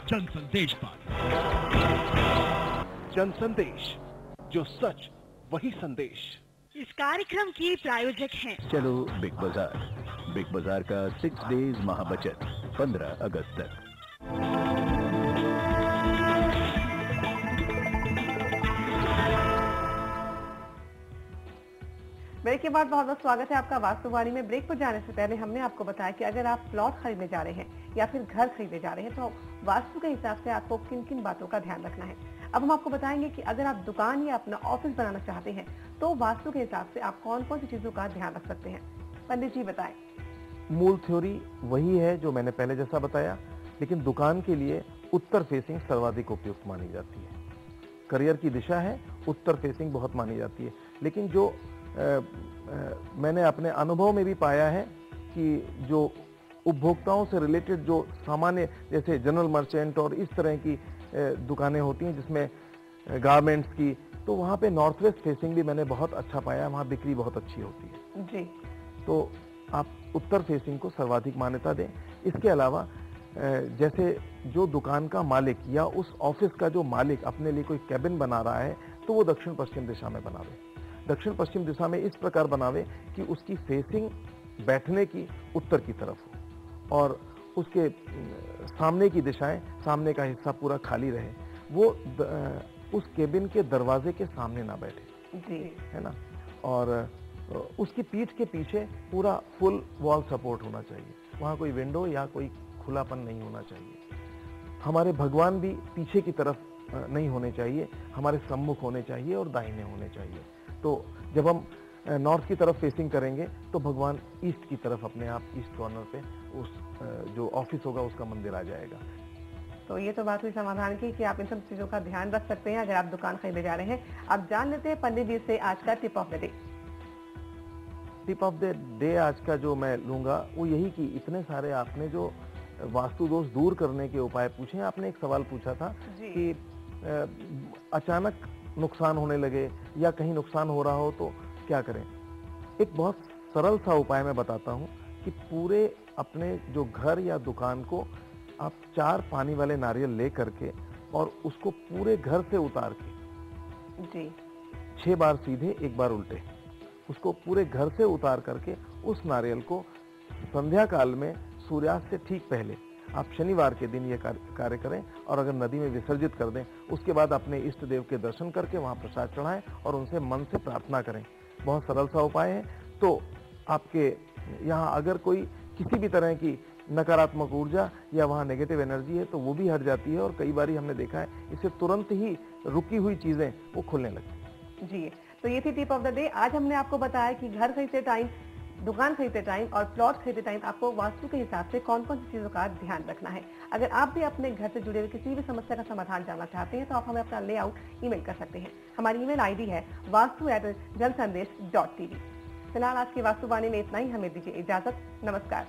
जन संदेश पर। जन संदेश, जो सच वही संदेश। इस कार्यक्रम के प्रायोजक हैं चलो बिग बाजार का 6 डेज महाबचत 15 अगस्त तक। ब्रेक के बाद बहुत बहुत स्वागत है आपका वास्तुवाणी में। ब्रेक पर जाने से पहले हमने आपको बताया कि अगर आप प्लॉट खरीदने जा रहे हैं या फिर घर खरीदने जा रहे हैं तो वास्तु के हिसाब से आपको किन किन बातों का ध्यान रखना है। अब हम आपको बताएंगे कि अगर आप दुकान या अपना ऑफिस बनाना चाहते हैं तो वास्तु के हिसाब से आप कौन कौन सी चीजों का ध्यान रख सकते हैं। पंडित जी बताएं। मूल थ्योरी वही है जो मैंने पहले जैसा बताया, लेकिन दुकान के लिए उत्तर फेसिंग सर्वाधिक उपयुक्त मानी जाती है। करियर की दिशा है, उत्तर फेसिंग बहुत मानी जाती है। लेकिन जो मैंने अपने अनुभव में भी पाया है कि जो उपभोक्ताओं से रिलेटेड जो सामान्य जैसे जनरल मर्चेंट और इस तरह की दुकानें होती हैं जिसमें गारमेंट्स की, तो वहाँ पे नॉर्थ वेस्ट फेसिंग भी मैंने बहुत अच्छा पाया, वहाँ बिक्री बहुत अच्छी होती है जी। तो आप उत्तर फेसिंग को सर्वाधिक मान्यता दें। इसके अलावा जैसे जो दुकान का मालिक या उस ऑफिस का जो मालिक अपने लिए कोई कैबिन बना रहा है तो वो दक्षिण पश्चिम दिशा में बनावे। दक्षिण पश्चिम दिशा में इस प्रकार बनावे कि उसकी फेसिंग बैठने की उत्तर की तरफ हो और उसके सामने की दिशाएं, सामने का हिस्सा पूरा खाली रहे। वो उस केबिन के दरवाजे के सामने ना बैठे जी, है ना। और उसकी पीठ के पीछे पूरा फुल वॉल सपोर्ट होना चाहिए, वहाँ कोई विंडो या कोई खुलापन नहीं होना चाहिए। हमारे भगवान भी पीछे की तरफ नहीं होने चाहिए, हमारे सम्मुख होने चाहिए और दाहिने होने चाहिए। तो जब हम नॉर्थ की तरफ फेसिंग करेंगे तो भगवान ईस्ट की तरफ अपने आप ईस्ट कॉर्नर पे उस जो ऑफिस होगा उसका मंदिर आ जाएगा। तो ये तो बात हुई समाधान की कि आप इन सब चीजों का ध्यान रख सकते हैं अगर आप दुकान खरीदने जा रहे हैं। अब जान लेते हैं पंडित जी से आज का tip of the day. Tip of the day आज का जो मैं लूंगा वो यही कि इतने सारे आपने जो वास्तु दोष दूर करने के उपाय पूछे। आपने एक सवाल पूछा था कि अचानक नुकसान होने लगे या कहीं नुकसान हो रहा हो तो क्या करें। एक बहुत सरल सा उपाय मैं बताता हूं कि पूरे अपने जो घर या दुकान को आप 4 पानी वाले नारियल ले करके और उसको पूरे घर से उतार के जी 6 बार सीधे 1 बार उल्टे उसको पूरे घर से उतार करके उस नारियल को संध्या काल में सूर्यास्त से ठीक पहले आप शनिवार के दिन ये कार्य करें और अगर नदी में विसर्जित कर दें। उसके बाद अपने इष्ट देव के दर्शन करके वहां प्रसाद चढ़ाएं और उनसे मन से प्रार्थना करें। बहुत सरल सा उपाय है। तो आपके यहाँ अगर कोई किसी भी तरह की नकारात्मक ऊर्जा या वहाँ नेगेटिव एनर्जी है तो वो भी हट जाती है और कई बार हमने देखा है इससे तुरंत ही रुकी हुई चीजें वो खुलने लगती हैं। जी, तो ये थी टिप ऑफ द डे। आज हमने आपको बताया कि घर खरीदते टाइम, दुकान खरीदते टाइम और प्लॉट खरीदते टाइम आपको वास्तु के हिसाब से कौन कौन सी चीजों का ध्यान रखना है। अगर आप भी अपने घर से जुड़े हुए किसी भी समस्या का समाधान जानना चाहते हैं तो आप हमें अपना लेआउट ईमेल कर सकते हैं। हमारी ईमेल आईडी है vastu@jansandesh.tv। फिलहाल आज की वास्तुवाणी में इतना ही। हमें दीजिए इजाजत। नमस्कार।